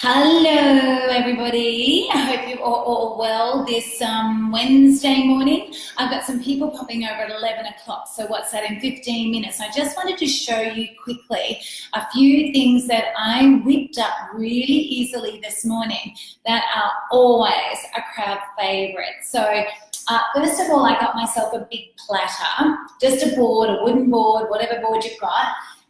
Hello, everybody. I hope you're all well this Wednesday morning. I've got some people popping over at 11 o'clock. So what's that, in 15 minutes? I just wanted to show you quickly a few things that I whipped up really easily this morning that are always a crowd favorite. So first of all, I got myself a big platter, just a board, a wooden board, whatever board you've got.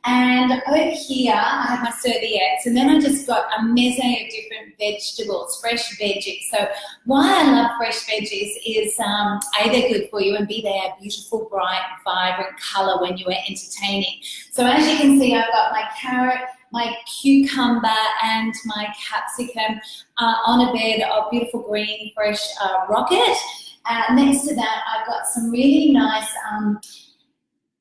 And over here, I have my serviettes, and then I just got a meze of different vegetables, fresh veggies. So why I love fresh veggies is A, they're good for you, and B, they have beautiful, bright, vibrant colour when you are entertaining. So as you can see, I've got my carrot, my cucumber, and my capsicum on a bed of beautiful green, fresh rocket. Next to that, I've got some really nice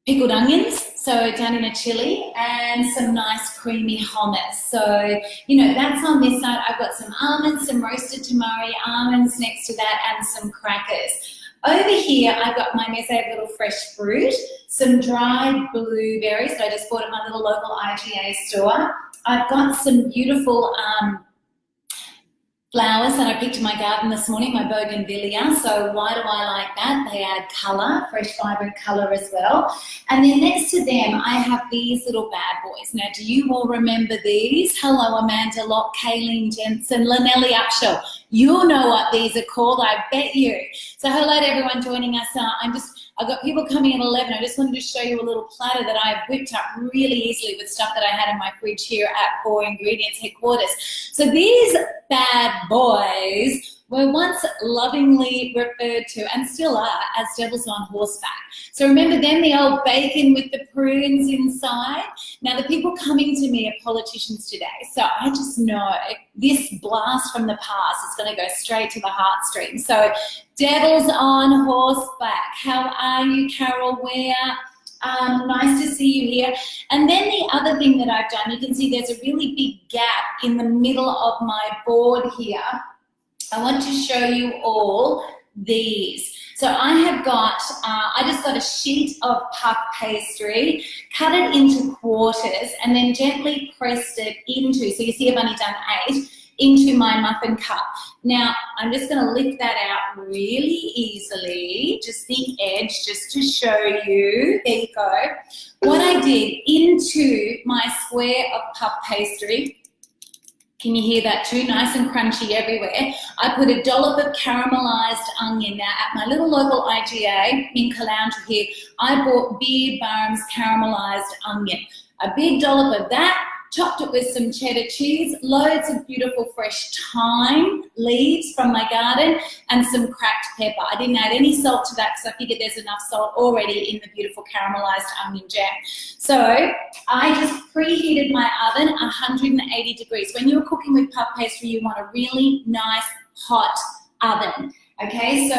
pickled onions, so done in a chili, and some nice creamy hummus. So, that's on this side. I've got some almonds, some roasted tamari almonds next to that, and some crackers. Over here, I've got my meze of little fresh fruit, some dried blueberries that I just bought at my little local IGA store. I've got some beautiful flowers that I picked in my garden this morning, my bougainvillea. So why do I like that? They add colour, fresh vibrant colour as well. And then next to them, I have these little bad boys. Now, do you all remember these? Hello, Amanda Locke, Kayleen Jensen, Lynelli Upshaw. You'll know what these are called, I bet you. So hello to everyone joining us. I've got people coming at 11. I just wanted to show you a little platter that I've whipped up really easily with stuff that I had in my fridge here at 4 Ingredients Headquarters. So these bad boys were once lovingly referred to, and still are, as devils on horseback. So remember them, the old bacon with the prunes inside? Now the people coming to me are politicians today, so I just know this blast from the past is going to go straight to the heartstrings. So devils on horseback, how are you, Carol Ware? Nice to see you here. And then the other thing that I've done, you can see there's a really big gap in the middle of my board here. I want to show you all these. So I have got, I just got a sheet of puff pastry, cut it into quarters, and then gently pressed it into, so you see I've only done 8, into my muffin cup. Now, I'm just gonna lift that out really easily, just the edge, just to show you. There you go. What I did into my square of puff pastry, can you hear that too? Nice and crunchy everywhere. I put a dollop of caramelized onion. Now, at my little local IGA in Caloundra here, I bought Beard Barham's caramelized onion. A big dollop of that, chopped it with some cheddar cheese, loads of beautiful fresh thyme leaves from my garden, and some cracked pepper. I didn't add any salt to that because I figured there's enough salt already in the beautiful caramelized onion jam. So I just preheated my oven 180 degrees. When you're cooking with puff pastry, you want a really nice hot oven. Okay, so,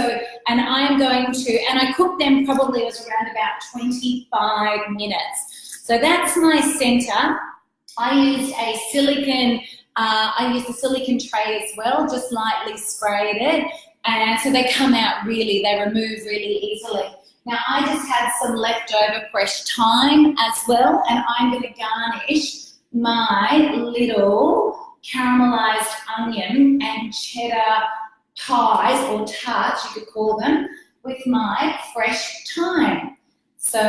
and I'm going to, and I cooked them probably, it was around about 25 minutes. So that's my center. I used a silicone, a silicone tray as well, just lightly sprayed it. And so they come out really, they remove really easily. Now I just had some leftover fresh thyme as well, and I'm gonna garnish my little caramelized onion and cheddar pies, or tarts you could call them, with my fresh thyme. So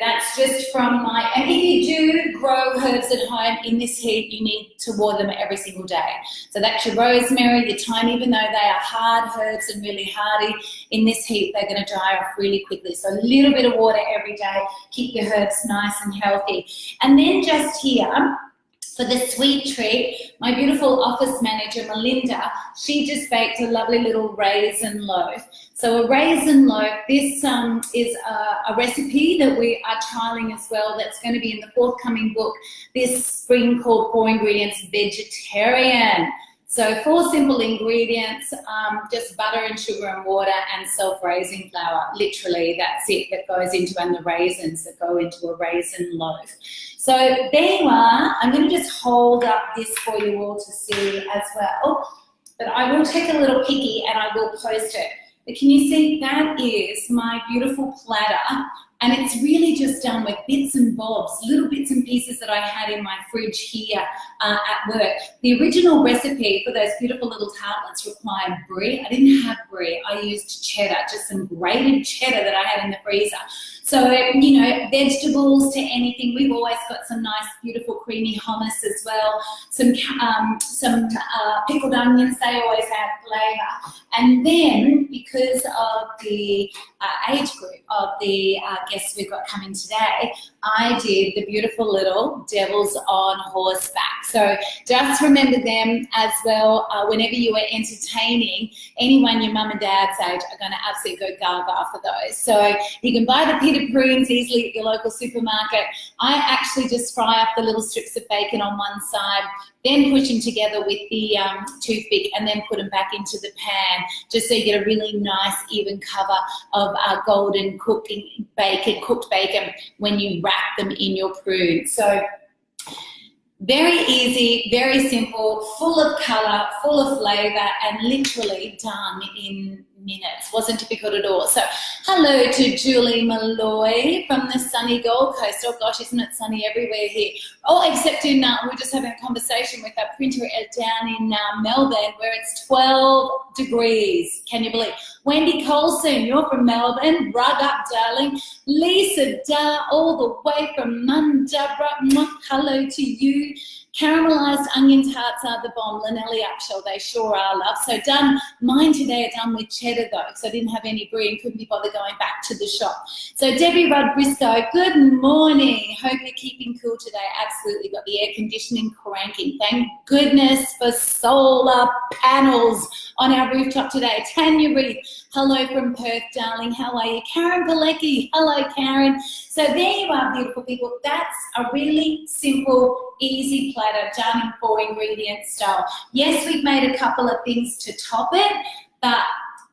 that's just from my, and if you do grow herbs at home in this heat, you need to water them every single day. So that's your rosemary, your thyme, even though they are hard herbs and really hardy, in this heat, they're gonna dry off really quickly. So a little bit of water every day, keep your herbs nice and healthy. And then just here, for the sweet treat, my beautiful office manager, Melinda, she just baked a lovely little raisin loaf. So a raisin loaf, this is a recipe that we are trialing as well, that's going to be in the forthcoming book this spring, called 4 Ingredients Vegetarian. So 4 simple ingredients, just butter and sugar and water and self-raising flour. Literally, that's it that goes into, and the raisins that go into a raisin loaf. So there you are. I'm going to just hold up this for you all to see as well. But I will take a little picky and I will post it. But can you see, that is my beautiful platter And it's really just done with bits and bobs, little bits and pieces that I had in my fridge here at work. The original recipe for those beautiful little tartlets required brie. I didn't have brie. I used cheddar, just some grated cheddar that I had in the freezer. So, you know, vegetables to anything. We've always got some nice, beautiful, creamy hummus as well. Some pickled onions, they always add flavour. And then, because of the age group of the guests we've got coming today, I did the beautiful little devils on horseback. So just remember them as well. Whenever you are entertaining anyone your mum and dad's age, are going to absolutely go gaga for those. So you can buy the pitted prunes easily at your local supermarket. I actually just fry up the little strips of bacon on one side, then push them together with the toothpick and then put them back into the pan, just so you get a really nice even cover of golden cooked bacon when you wrap them in your prunes. So very easy, very simple, full of colour, full of flavour, and literally done in minutes. Wasn't difficult at all. So hello to Julie Malloy from the sunny Gold Coast. Oh gosh, isn't it sunny everywhere here? Oh, except in, we're just having a conversation with our printer down in Melbourne, where it's 12 degrees. Can you believe? Wendy Colson, you're from Melbourne. Rug up, darling. Lisa Da, all the way from Mundabra. Hello to you. Caramelized onion tarts are the bomb. Lynelli Upshall, they sure are, love. So done. Mine today are done with cheddar though, because I didn't have any brie and couldn't be bothered going back to the shop. So Debbie Rudd Briscoe, good morning. Hope you're keeping cool today. Absolutely got the air conditioning cranking. Thank goodness for solar panels on our rooftop today. Tanya Reed, hello from Perth, darling. How are you? Karen Galecki, hello, Karen. So there you are, beautiful people. That's a really simple, easy platter done in 4 ingredient style. Yes, we've made a couple of things to top it, but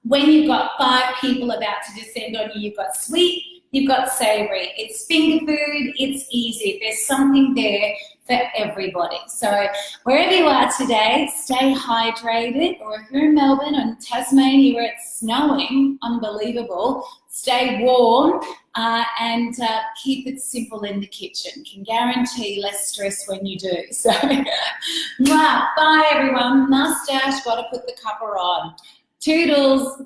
when you've got 5 people about to descend on you, you've got sweet, you've got savoury. It's finger food, it's easy. There's something there for everybody. So wherever you are today, stay hydrated, or if you're in Melbourne or Tasmania where it's snowing, unbelievable, stay warm and keep it simple in the kitchen. Can guarantee less stress when you do. So bye everyone. Mustache, got to put the cuppa on. Toodles.